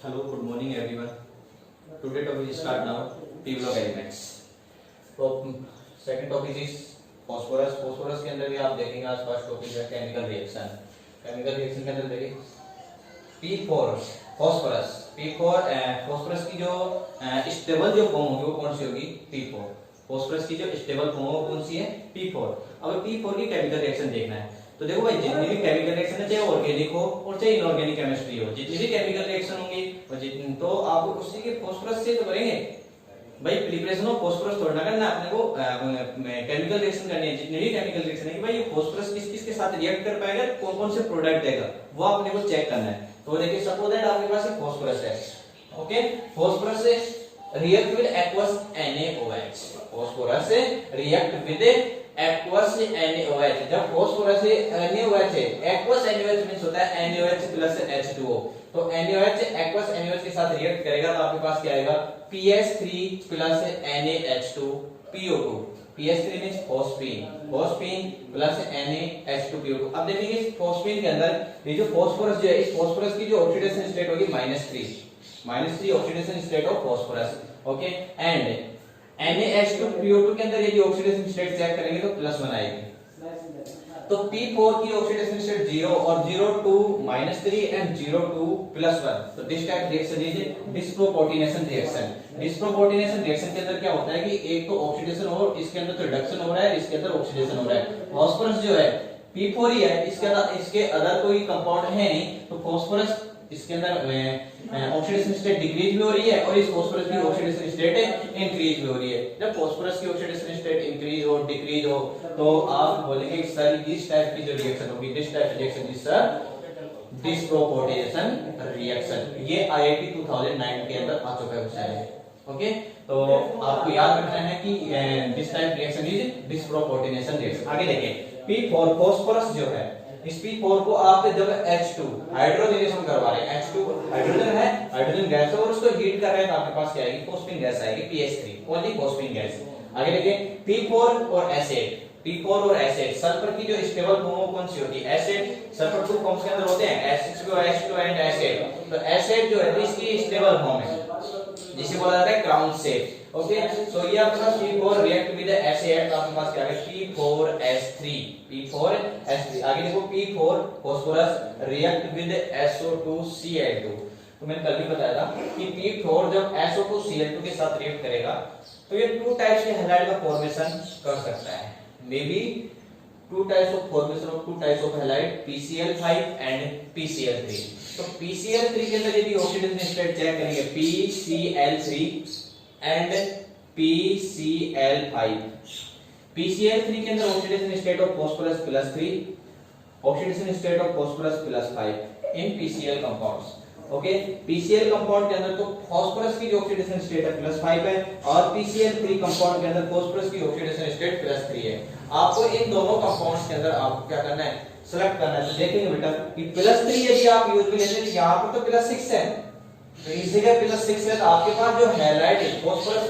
Hello, good morning everyone. Today topic is start now. P block elements. तो second topic is phosphorus. Phosphorus के अंदर भी आप देखेंगे आज फर्स्ट टॉपिक है केमिकल रिएक्शन. केमिकल रिएक्शन के अंदर देखिए P4 फास्फोरस. P4 फास्फोरस की जो स्टेबल जो फॉर्म होगी वो कौन सी होगी? P4. फास्फोरस की जो स्टेबल फॉर्म है वो कौन सी है? P4. अब P4 की केमिकल रिएक्शन देखना है. तो देखो भाई जितनी भी केमिकल रिएक्शन है चाहे ऑर्गेनिक हो और चाहे इनऑर्गेनिक केमिस्ट्री हो, जितनी भी केमिकल रिएक्शन होंगी और जितनी तो आपको उसी के फास्फोरस से तो करेंगे भाई. प्रिपरेशन ऑफ फास्फोरस थोड़ा ना करना अपने को केमिकल रिएक्शन करनी है. जितनी भी केमिकल रिएक्शन है कि भाई ये फास्फोरस किस किस के साथ रिएक्ट कर पाएगा, कौन कौन से प्रोडक्ट देगा वो अपने को चेक करना है. तो देखिए सपोज दैट आपके पास एक फास्फोरस है. ओके, फास्फोरस से react with aqueous NaOH. Phosphorus से रिएक्ट विद एक्वस NaOH. जब फास्फोरस से NaOH है, एक्वस NaOH मींस होता है NaOH प्लस H2O. तो NaOH एक्वस NaOH के साथ रिएक्ट करेगा तो आपके पास क्या आएगा? PS3 plus NaH2 PO2. PS3 means phosphine. Phosphine plus NaH2 PO2. अब देखेंगे इस फॉस्फीन के अंदर ये जो फास्फोरस जो है, इस फास्फोरस की जो ऑक्सीडेशन स्टेट होगी -3 oxidation state of phosphorus. Okay, and NaH2PO2 के अंदर यदि ऑक्सीडेशन स्टेट चेक करेंगे तो +1 आएगी. तो P4 की ऑक्सीडेशन स्टेट 0 और 0 2 -3 एंड 0 2 +1. तो this type reaction is disproportionation reaction. Disproportionation reaction के अंदर क्या होता है कि एक तो ऑक्सीडेशन और इसके अंदर तो रिडक्शन हो रहा है, इसके अंदर ऑक्सीडेशन हो रहा है. फास्फोरस जो है P4 ही है, इसके अदर कोई कंपाउंड है नहीं. तो फास्फोरस इसके अंदर ऑक्सीडेशन स्टेट डिक्रीज भी हो रही है और इस फास्फोरस की ऑक्सीडेशन स्टेट इंक्रीज भी हो रही है. जब फास्फोरस की ऑक्सीडेशन स्टेट इंक्रीज हो डिक्रीज हो तो आप बोलेंगे कि सर इस टाइप की जो रिएक्शन होगी, this type reaction is sir disproportionation reaction. ये IIT 2009 के अंदर आ चुका है क्वेश्चन. ओके, तो आपको याद रखना है कि this type reaction is disproportionation reaction. आगे देखिए P4 फास्फोरस जो है, इस P4 को आप जब H2 हाइड्रोजनेशन करवा रहे हैं, H2 हाइड्रोजन है, हाइड्रोजन गैस है और उसको हीट कर रहे हैं तो आपके पास क्या आएगी? फॉस्फीन गैस आएगी, PH3 ओनली फॉस्फीन गैस. आगे देखिए P4 और एसिड. P4 और एसिड सल्फर की जो स्टेबल फॉर्म कौन सी होती है? एसिड. सल्फर 2 फॉर्म्स के अंदर होते हैं H6O एंड एसिड. तो एसिड जो है इसकी स्टेबल फॉर्म है जिसे बोला जाता है क्राउन शेप. ओके, सो ये आपके पास P4 रिएक्ट विद एसिड तो आपके पास क्या है? P4S3. P4S3. आगे देखो P4 phosphorus react with SO2Cl2. तो मैंने कल भी बताया था कि P4 जब SO2Cl2 के साथ रिएक्ट करेगा तो ये 2 टाइप्स के हैलाइड का फॉर्मेशन कर सकता है. May be 2 types of formation of 2 types of halide, PCl5 and PCl3. तो PCl3 के अंदर यदि ऑक्सीडेशन स्टेट चेक करेंगे PCl3 एंड PCl5. PCl3 के अंदर oxidation state of phosphorus +3, oxidation state of phosphorus +5 in PCl compounds. Okay, PCl compound के अंदर तो फास्फोरस की जो ऑक्सीडेशन स्टेट है +5 है और PCl3 कंपाउंड के अंदर फास्फोरस की ऑक्सीडेशन स्टेट +3 है. आपको इन दोनों कंपाउंड्स के अंदर आपको क्या करना है? सेलेक्ट करना है. तो देखेंगे बेटा कि +3 यदि आप यूज में लेते हैं, यहां पर तो +6 है, तो इसी का +6 है तो आपके पास जो halide phosphorus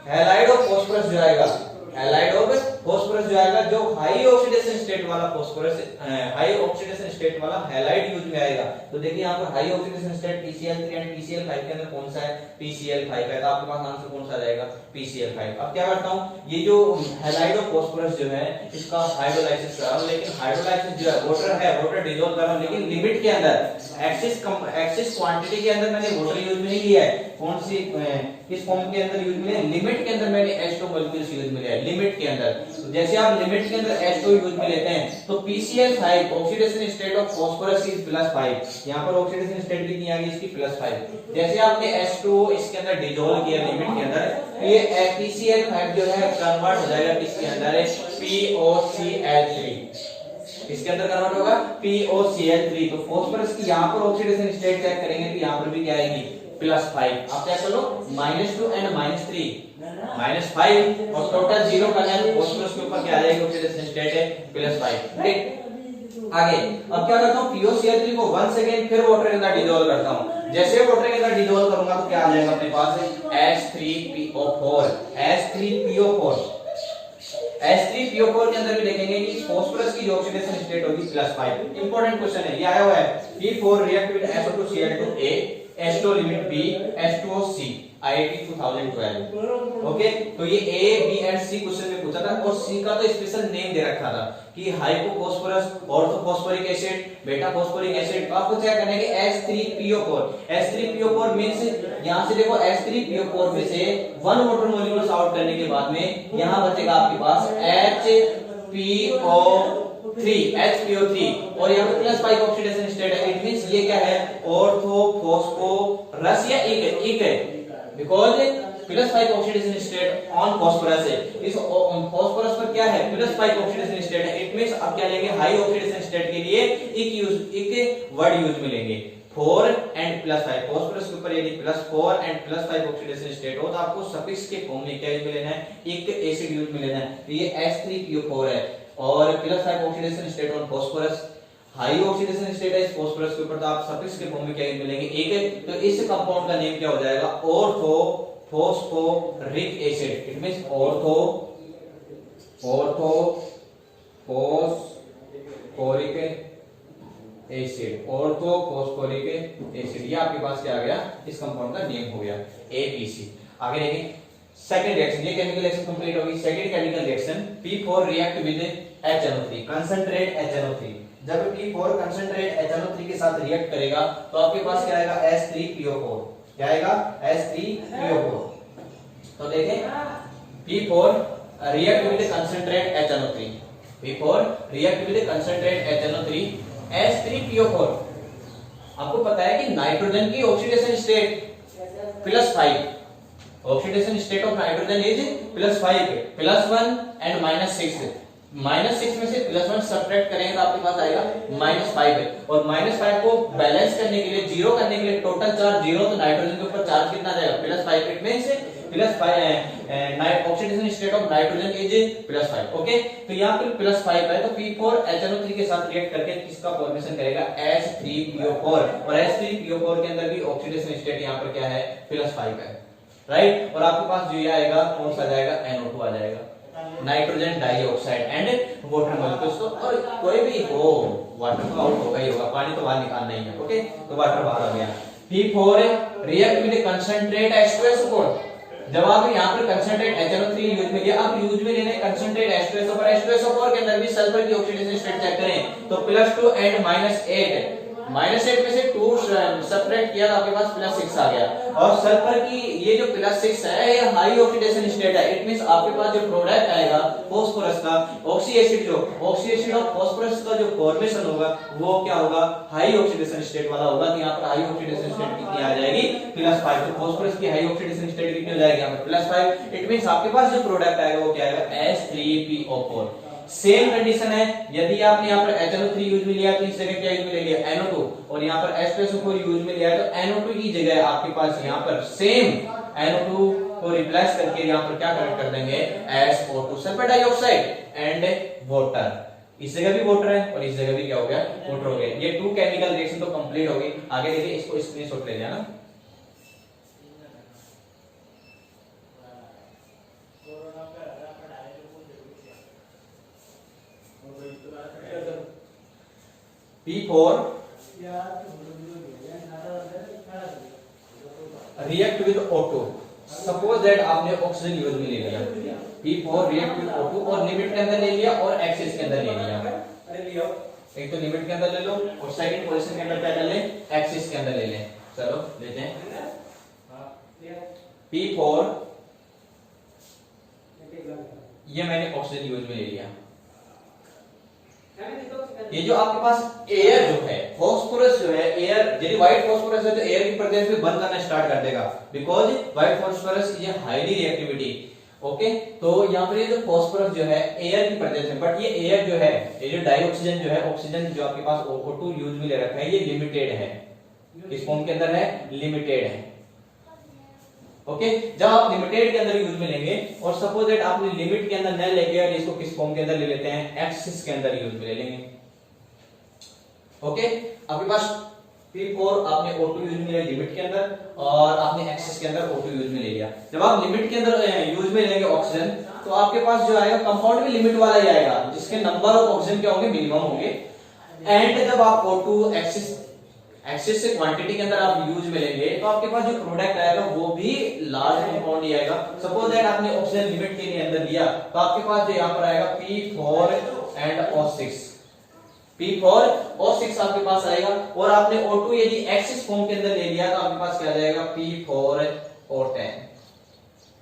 halide of phosphorus जो आएगा, हैलाइड ऑफ फास्फोरस जो आएगा जो हाई ऑक्सीडेशन स्टेट वाला फास्फोरस, हाई ऑक्सीडेशन स्टेट वाला हैलाइड यूज में आएगा. तो देखिए यहां पर high oxidation state PCl3 and PCl5 के अंदर कौन सा है? PCl5 है. तो आपके पास आंसर कौन सा आ जाएगा? PCl5. अब क्या करता हूं, ये जो हैलाइड ऑफ फास्फोरस जो है इसका हाइड्रोलाइसिस कर रहा हूं, लेकिन हाइड्रोलाइसिस जो है वाटर डिसॉल्व कर रहा हूं, लेकिन लिमिट के अंदर एक्सिस क्वांटिटी के अंदर मैंने वाटर यूज में नहीं लिया है. कौन सी किस फॉर्म के अंदर यूज में लिया? लिमिट के अंदर मैंने H2 मॉलिक्यूल्स यूज में लिया है, लिमिट के अंदर. तो जैसे आप लिमिट के अंदर H2 यूज में लेते हैं तो PCl5 oxidation state of phosphorus is +5. यहां पर ऑक्सीडेशन स्टेट कितनी आ गई इसकी? +5. जैसे आपने H2 इसके अंदर डिसॉल्व किया लिमिट के अंदर, ये PCl5 जो है कन्वर्ट हो जाएगा किसके अंदर? POCl3. इसके अंदर कन्वर्ट होगा POCl3. तो फास्फोरस की यहां पर ऑक्सीडेशन स्टेट चेक करेंगे तो यहां पर भी क्या आएगी? +5. आप क्या करो -2 एंड -3 -5 और टोटल 0 करना है तो फास्फोरस के ऊपर क्या आ जाएगी? ऑक्सीडेशन स्टेट है +5. ठीक, आगे अब क्या करता हूं? POCl3 को 1 सेकंड फिर वाटर के अंदर डिसॉल्व करता हूं. जैसे वाटर के अंदर डिसॉल्व करूंगा तो क्या आ जाएगा अपने पास? H3PO4. H3PO4 H3PO4 के अंदर भी देखेंगे कि फास्फोरस की जो ऑक्सीडेशन स्टेट होगी +5. इंपॉर्टेंट क्वेश्चन है, ये आया हुआ है P4 react with SO2Cl2A H2O limit B H2O C IIT 2012। Okay, तो ये A B and C question में पूछा था और C का तो स्पेशल नेम दे रखा था कि हाइपोफॉस्फोरस, ऑर्थोफॉस्फोरिक एसिड, बेटा फॉस्फोरिक एसिड। तो आपको क्या करना है कि H3PO4, H3PO4 मींस यहां से देखो H3PO4 में से 1 वाटर मॉलिक्यूल्स आउट करने के बाद में यहां बचेगा आपके पास HPO3 और यहाँ पे प्लस 5 ऑक्सीडेशन स्टेट है। इट मींस ये क्या है, ऑर्थोफॉस्फोरस या इक है because plus 5 oxidation state on phosphorus है। इस फॉस्फोरस पर क्या है, प्लस 5 ऑक्सीडेशन स्टेट है। इट मींस अब क्या लेंगे, हाई ऑक्सीडेशन स्टेट के लिए इक वर्ड यूज में लेंगे 4 एंड प्लस 5। फॉस्फोरस के ऊपर यदि +4 एंड +5 ऑक्सीडेशन स्टेट हो तो आपको सफिक्स के फॉर्म में क्या यूज में लेना है, इक एसिड यूज में लेना है। तो ये H3PO4 है और +5 oxidation state on phosphorus, high oxidation state है इस फॉस्फोरस के ऊपर, तो आप सफिक्स के फॉर्म में क्या यूज मिलेंगे, एक। तो इस कंपाउंड का नेम क्या हो जाएगा, orthophosphoric acid. It means orthophosphoric acid, orthophosphoric acid. ये आपके पास क्या आ गया, इस कंपाउंड का नेम हो गया APC। आगे देखें सेकंड रिएक्शन, ये केमिकल रिएक्शन कंप्लीट होगी। Second chemical reaction P4 react with HNO3 concentrate HNO3। जब P4 कंसंट्रेट HNO3 के साथ रिएक्ट करेगा तो आपके पास क्या आएगा, H3PO4। क्या आएगा, H3PO4। तो देखें P4 react with concentrate HNO3, P4 react with concentrate HNO3 H3PO4। आपको पता है कि नाइट्रोजन की oxidation state +5, oxidation state of nitrogen is +5, +1 and -6। -6 में से +1 सब्ट्रैक्ट करेंगे तो आपके पास आएगा -5 है। और -5 को बैलेंस करने के लिए, जीरो करने के लिए, टोटल चार्ज 0, तो नाइट्रोजन के ऊपर चार्ज कितना जाएगा, +5। It means +5 oxidation state of nitrogen is +5। Okay, तो यहाँ पे +5 है तो P4 HNO3 के साथ रिएक्ट करके किसका फॉर्मेशन करेगा, H3PO4। और H3PO4 के अंदर भी ऑक्सीडेशन स्टेट यहाँ पर क्या है, +5 है, राइट। और आपके पास जो ये आएगा कौन सा जाएगा, NO2 आ जाएगा, nitrogen dioxide and water molecules. तो और कोई भी हो, वाटर तो आउट होगा ही होगा, पानी तो बाहर निकालना ही है। ओके, तो वाटर बाहर आ गया। P4 react with concentrate H2SO4। जब आप यहाँ पर कंसंट्रेट HNO3 यूज में लिया, आप यूज में लेने कंसंट्रेट H2SO4। H2SO4 के अंदर भी सल्फर की ऑक्सीडेशन स्टेट चेक करें तो +2 एंड -8, -8 में से 2 सब्ट्रैक्ट किया तो आपके पास +6 आ गया। और सल्फर की ये जो +6 है ये हाई ऑक्सीडेशन स्टेट है। इट मींस आपके पास जो प्रोडक्ट आएगा फॉस्फोरस का, ऑक्सी एसिड ऑफ फॉस्फोरस का जो फॉर्मेशन होगा वो क्या होगा, हाई ऑक्सीडेशन स्टेट वाला होगा। तो यहाँ पर हाई ऑक्सीडेशन स्टेट कितनी आ जाएगी, +5। तो फॉस्फोरस की हाई ऑक्सीडेशन स्टेट कितनी हो जाएगी, यहाँ पर +5। इट मींस आपके पास जो प्रोडक्ट आएगा वो क्या आएगा, H3PO4। सेम कंडीशन है, यदि आपने यहाँ पर HNO3 यूज में लिया तो इस जगह क्या यूज में ले लिया, NO2। और यहाँ पर H2SO4 यूज में लिया है तो NO2 की जगह आपके पास यहाँ पर सेम NO2 को रिप्लेस करके यहाँ पर क्या कनेक्ट कर देंगे, SO2 sulphur dioxide and water. इस जगह भी वाटर है और इस जगह भी क्या हो गया, वाटर हो गया। ये 2 केमिकल रिएक्शन तो कंप्लीट हो गई। आगे देखिए, इसको स्क्रीनशॉट ले लेना। P4 react with O2। Suppose that आपने ऑक्सीजन यूज में ले लिया, P4 react with O2 और लिमिट के अंदर ले लिया और एक्सिस के अंदर ले लिया। एक तो लिमिट के अंदर ले लो और सेकंड पोजीशन के अंदर क्या कर ले, एक्सिस के अंदर ले लें। चलो लेते हैं P4, ये मैंने ऑक्सीजन यूज में ले लिया। ये जो आपके पास एयर जो है, फॉस्फोरस जो है, एयर यदि व्हाइट फॉस्फोरस है तो एयर की प्रेजेंस में बर्न करना स्टार्ट कर देगा because white phosphorus is highly reactivity. Okay, तो यहाँ पर ये जो फॉस्फोरस जो है एयर की प्रेजेंस में, बट ये एयर जो है, ये जो डाइऑक्सीजन जो है, ऑक्सीजन जो आपके पास O2 यूज में ले रखा है, ये लिमिटेड है। इस फॉर्म के अंदर है, लिमिटेड है। ओके, जब आप लिमिटेड के अंदर यूज में लेंगे और सपोज दैट आपने लिमिट के अंदर न लेके और इसको किस फॉर्म के अंदर ले लेते हैं, एक्सिस के अंदर यूज में ले लेंगे। ओके, आपके पास P4 आपने O2 यूज में लिया लिमिट के अंदर और आपने एक्सिस के अंदर O2 यूज में ले लिया। जब आप लिमिट के अंदर यूज में लेंगे ऑक्सीजन तो आपके पास जो आएगा कंपाउंड में लिमिट वाला ही आएगा जिसके नंबर ऑफ ऑक्सीजन क्या होंगे, मिनिमम होंगे। एंड जब आप O2 एक्सिस एक्सेस से क्वांटिटी के अंदर आप यूज में लेंगे तो आपके पास जो प्रोडक्ट आएगा वो भी लार्ज कंपाउंड ही आएगा। सपोज दैट आपने ऑक्सीजन लिमिट के लिए अंदर दिया तो आपके पास जो यहाँ पर आएगा P4 and O6, P4 O6 आपके पास आएगा। और आपने O2 यदि एक्सिस फॉर्म के अंदर ले लिया तो आपके पास क्या जाएगा P4 O10,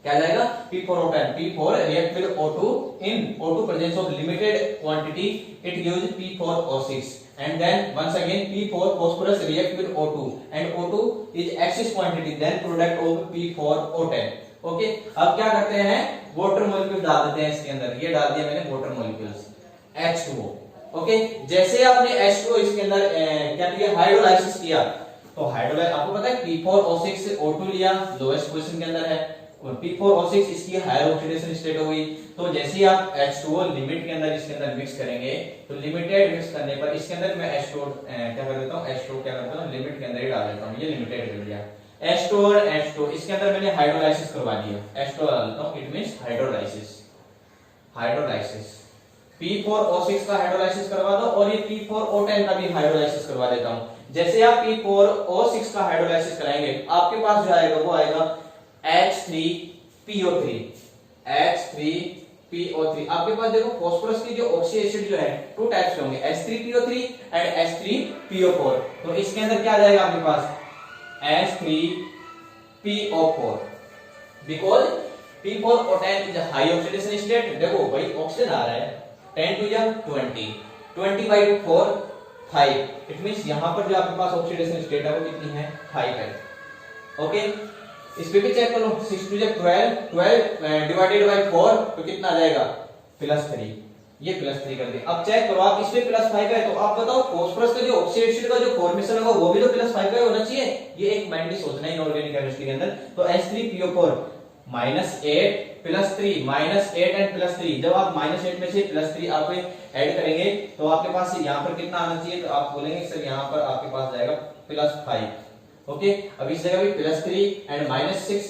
क्या जाएगा P4 O10। P4 react with O2 in O2 presence of limited quantity, it gives P4 O6 and then once again P4 phosphorus react with O2 and O2 is excess quantity, then product of P4 O10। Okay, अब क्या करते हैं, water molecule डाल देते हैं इसके अंदर। ये डाल दिया मैंने वाटर मॉलिक्यूल्स H2O। ओके, जैसे आपने H2O इसके अंदर क्या किया, हाइड्रोलाइसिस किया तो हाइड्रोलाइज आपको पता है P4O6 से O2 लिया, लोएस्ट पोजीशन के अंदर है, और P4O6 इसकी हायर ऑक्सीडेशन स्टेट हो गई। तो जैसे ही आप H2O लिमिट के अंदर इसके अंदर मिक्स करेंगे तो लिमिटेड मिक्स करने पर इसके अंदर मैं H2O क्या कर देता हूं, H2O क्या करता हूं लिमिट के अंदर ही डाल देता हूं, ये लिमिटेड कर दिया। H2O और H2O इसके अंदर मैंने हाइड्रोलाइसिस करवा दिया, H2O डाल देता हूं, it means hydrolysis. Hydrolysis P4O6 का हाइड्रोलाइसिस करवा दो और ये P4O10 का भी हाइड्रोलाइसिस करवा देता हूं। जैसे आप P4O6 का हाइड्रोलाइसिस कराएंगे आपके पास जो आएगा वो आएगा H3PO3, H3PO3। आपके पास देखो फास्फोरस की जो ऑक्सी एसिड जो है टू टाइप्स के होंगे, H3PO3 एंड H3PO4। तो इसके अंदर क्या जाएगा आपके पास H3PO4 because P4O10 is high oxidation state. देखो भाई ऑक्सीजन आ रहा है 10 to 20, 20 by 4 5, इट मींस यहां पर जो आपके पास ऑक्सीडेशन स्टेट है वो कितनी है 5 है। ओके, इस पे भी चेक करो, 6 to 12, 12 डिवाइडेड बाय 4 तो कितना आ जाएगा +3, ये +3 कर दिया। अब चेक करो आप, इस पे +5 है तो आप बताओ फास्फोरस का जो ऑक्सीडेशन का जो फॉर्मेशन होगा वो भी तो +5 का होना चाहिए। ये एक माइंडली सोचना है इनऑर्गेनिक केमिस्ट्री के अंदर। तो H3PO4 -8 +3 -8 एंड +3, जब आप -8 में से +3 आप ऐड करेंगे तो आपके पास यहाँ पर कितना आना चाहिए, तो आप बोलेंगे सर यहाँ पर आपके पास जाएगा +5। ओके, अब इस जगह भी +3 एंड -6,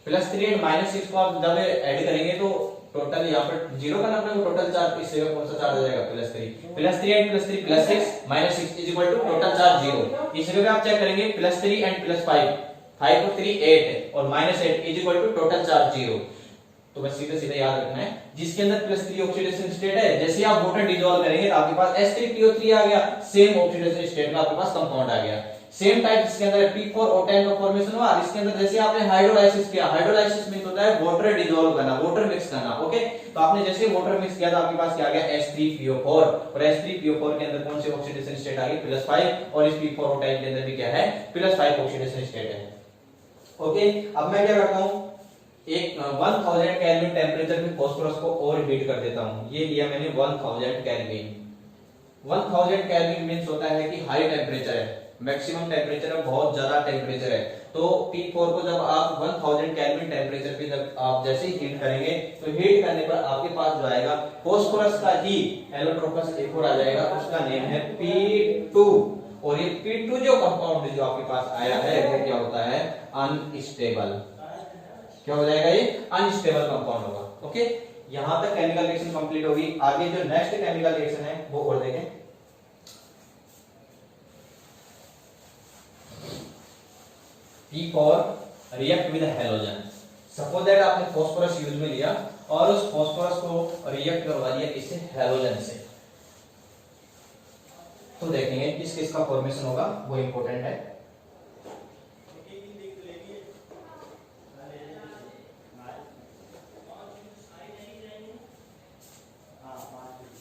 +3 एंड -6 को आप जब ऐड करेंगे तो टोटल यहाँ पर 0 का नंबर टोटल चार्ज इस जगह कौन सा चार्ज आ जाएगा +3 and +3 +6 -6 is equal to total charge 0। इस जगह पे आप चेक करेंगे +3 एंड +5, 5 और 3 8 और -8 is equal to total charge 0। तो बस सीधे सीधे याद रखना है, जिसके अंदर +3 ऑक्सीडेशन स्टेट है, जैसे आप वाटर डिसॉल्व करेंगे तो आपके पास H3PO3 आ गया, सेम ऑक्सीडेशन स्टेट में आपके पास कंपाउंड आ गया। सेम टाइप इसके अंदर P4O10 का फॉर्मेशन हुआ, इसके अंदर जैसे आपने हाइड्रोलाइसिस किया, हाइड्रोलाइसिस मींस होता है वाटर डिसॉल्व करना, वाटर मिक्स करना। ओके, तो आपने जैसे वाटर मिक्स किया तो आपके पास क्या आ गया H3PO4, और H3PO4 के अंदर कौन सी ऑक्सीडेशन स्टेट आ गई +5, और इस P4O10 के अंदर भी क्या है +5 ऑक्सीडेशन स्टेट है। ओके, अब मैं क्या करता हूं, एक 1000 केल्विन टेंपरेचर पे फास्फोरस को और हीट कर देता हूं। ये लिया मैंने 1000 केल्विन। 1000 केल्विन मींस होता है कि हाई टेंपरेचर है, मैक्सिमम टेंपरेचर है, बहुत ज्यादा टेंपरेचर है। तो P4 को जब आप 1000 केल्विन टेंपरेचर पे जब आप जैसे ही हीट करेंगे तो हीट करने पर आपके पास जो आएगा फास्फोरस का ही एलोट्रोपस एक और आ जाएगा, उसका नेम है P2। और ये P2 जो कंपाउंड जो आपके पास आया है वो क्या होता है अनस्टेबल। क्या हो जाएगा, ये अनस्टेबल कंपाउंड होगा। ओके, यहां तक केमिकल रिएक्शन कंप्लीट होगी। आगे जो नेक्स्ट केमिकल रिएक्शन है वो और देखें। P4 react with halogen. Suppose that आपने फास्फोरस यूज में लिया और उस फास्फोरस को रिएक्ट करवा दिया इससे हैलोजन से, तो देखेंगे किस किस का फॉर्मेशन होगा, वो इंपॉर्टेंट है।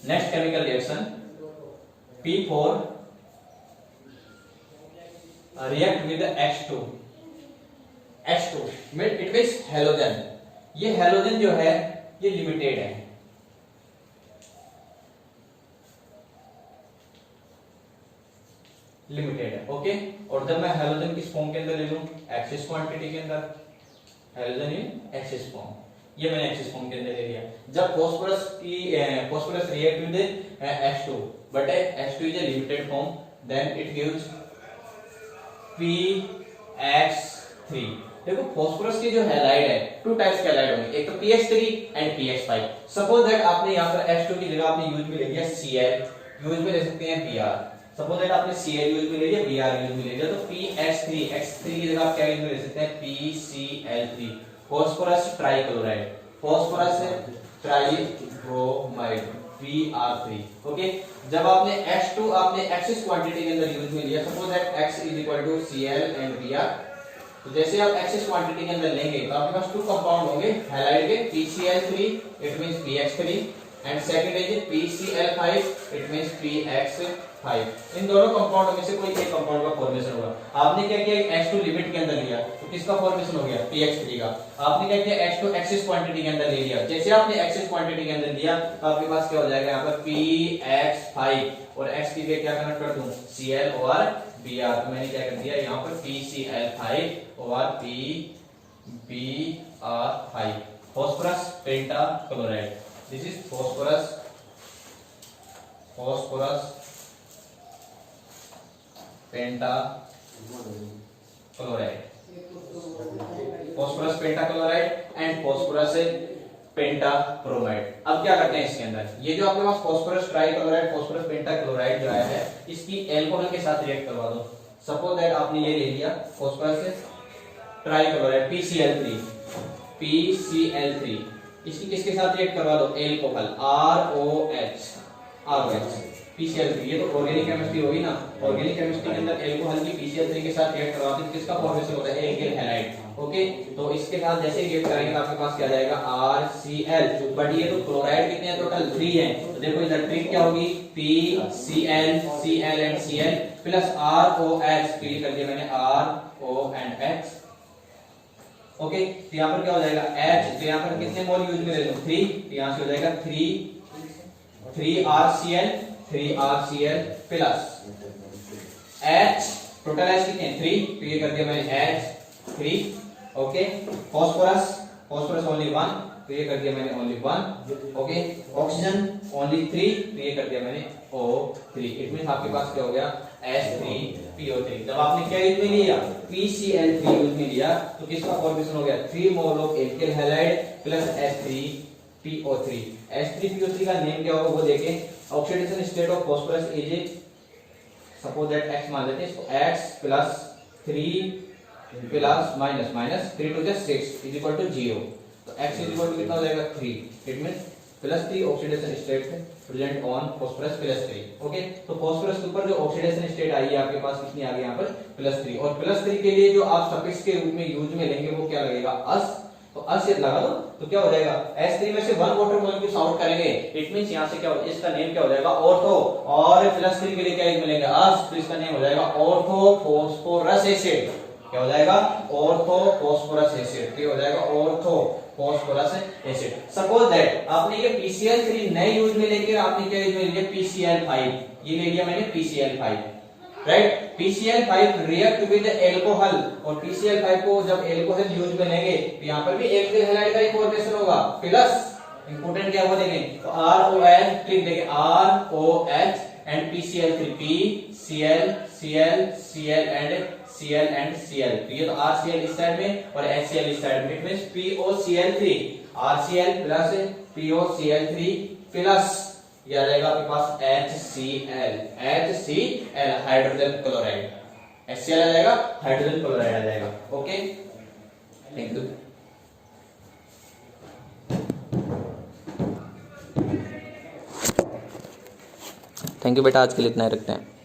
Next chemical reaction P4 react with H2। H2 it means halogen. ये हैलोजन जो है ये लिमिटेड है, लिमिटेड है। ओके, और जब मैं हैलोजन किस फॉर्म के अंदर ले लूं, एक्सिस क्वांटिटी के अंदर, हैलोजन इन एक्सिस फॉर्म, ये मैंने एक्सिस फॉर्म के अंदर ले लिया। जब phosphorus react with H2 but H2 is a limited form, then it gives PX3। देखो फास्फोरस की जो हैलाइड है टू टाइप्स के हैलाइड होंगे, एक तो PX3 and PX5। Suppose that आपने यहां पर H2 की जगह आपने यूज में ले लिया Cl, यूज में ले सकते हैं Br। सपोज दैट आपने Cl यूज में ले लिया, Br यूज में ले लिया, तो PX3, X3 की जगह आप क्या यूज में ले सकते हैं, PCl3, phosphorus trichloride, phosphorus tribromide, Br3। Okay, जब आपने H2 आपने एक्सिस क्वांटिटी के अंदर यूज में लिया, suppose that X is equal to Cl and Br, तो जैसे आप एक्सिस क्वांटिटी के अंदर लेंगे तो आपके पास टू कंपाउंड होंगे हैलाइड के, PCl3 it means PX3 and second is PCl5 it means PX5। इन दोनों कंपाउंड में से कोई एक कंपाउंड का फॉर्मेशन होगा। आपने क्या किया, H2 लिमिट के अंदर लिया तो किसका फॉर्मेशन हो गया, PX3 का। आपने क्या किया, H2 एक्सिस क्वांटिटी के अंदर ले लिया, जैसे आपने एक्सिस क्वांटिटी के अंदर लिया तो आपके पास क्या हो जाएगा यहाँ पर PX5 और X की जगह क्या कनेक्ट कर दूं, Cl और Br, तो मैंने क्या कर दिया यहाँ पर PCl5 और Br5, phosphorus pentachloride. This is phosphorus pentachloride, phosphorus pentachloride and phosphorus pentabromide. अब क्या करते हैं इसके अंदर, ये जो आपके पास फास्फोरस ट्राइक्लोराइड, फास्फोरस पेंटाक्लोराइड जो आया है, इसकी एल्कोहल के साथ रिएक्ट करवा दो। सपोज दैट आपने ये ले लिया फास्फोरस ट्राइक्लोराइड PCl3, इसकी किसके साथ रिएक्ट करवा दो, एल्कोहल ROH, PCl3। ये तो ऑर्गेनिक केमिस्ट्री होगी ना, ऑर्गेनिक केमिस्ट्री के अंदर एल्कोहल की PCl3 के साथ रिएक्ट करवाते हैं, किसका फॉर्मेशन होता है, एल्किल हैलाइड। ओके, तो इसके साथ जैसे रिएक्ट करेंगे तो आपके पास क्या जाएगा, RCl, बट ये तो क्लोराइड कितने हैं, टोटल 3 हैं, तो देखो इधर ट्रिक क्या होगी, PCl, Cl and Cl plus ROH, तो ये कर दिया मैंने RO एंड H। ओके, तो यहाँ पर क्या हो जाएगा H, तो यहाँ पर कितने मोल यूज में ले लो, 3, तो यहाँ से हो जाएगा 3RCl plus H, total H कितने 3, तो ये कर दिया मैंने H3। ओके, फास्फोरस ओनली 1, तो ये कर दिया मैंने ओनली 1। ओके, ऑक्सीजन ओनली 3, तो ये कर दिया मैंने O3। इट मींस आपके पास क्या हो गया, H3PO3। जब आपने क्या यूज में लिया, PCl3 यूज में लिया, तो किसका फॉर्मेशन हो गया, 3 mole of alkyl halide plus H3PO3। H3PO3 का नेम क्या होगा वो देखें, oxidation state of phosphorus is, suppose that X मान लेते हैं इसको, X plus 3 plus minus minus 3 to 6 is equal to 0, तो X इज इक्वल टू कितना हो जाएगा 3। It means plus 3 oxidation state present on phosphorus plus 3। Okay, तो phosphorus के ऊपर जो ऑक्सीडेशन स्टेट आई है आपके पास कितनी आ गई यहाँ पर, +3, और +3 के लिए जो आप सफिक्स के रूप में यूज में लेंगे वो क्या लगेगा, अस, तो अस लगा दो, तो क्या हो जाएगा, H3 में से 1 वाटर मॉलिक्यूल्स आउट करेंगे, इट मींस यहाँ से क्या हो, इसका नेम क्या हो जाएगा, ऑर्थो, और +3 के लिए क्या मिलेगा, अस, तो इसका नेम हो जाएगा ऑर्थो फास्फोरस एसिड। क्या हो जाएगा, ऑर्थो फास्फोरस एसिड, क्या हो जाएगा, ortho phosphorus acid. Suppose that आपने ये PCl3 नए यूज में लेके आपने क्या यूज में लिया, PCl5, ये ले लिया मैंने PCl5, right. PCl5 react with alcohol, और PCl5 को जब एल्कोहल यूज में लेंगे तो यहाँ पर भी एल्किल हैलाइड का फॉर्मेशन होगा, प्लस इंपोर्टेंट क्या हुआ देखें, तो ROH, ट्रिक देखें, ROH and PCl3, Cl and Cl, तो ये तो RCl इस साइड में और HCl इस साइड में, it means POCl3, RCl plus POCl3 plus ये आ जाएगा आपके पास HCl हाइड्रोजन क्लोराइड, HCl आ जाएगा, हाइड्रोजन क्लोराइड आ जाएगा। Okay, thank you. Thank you बेटा, आज के लिए इतना ही रखते हैं।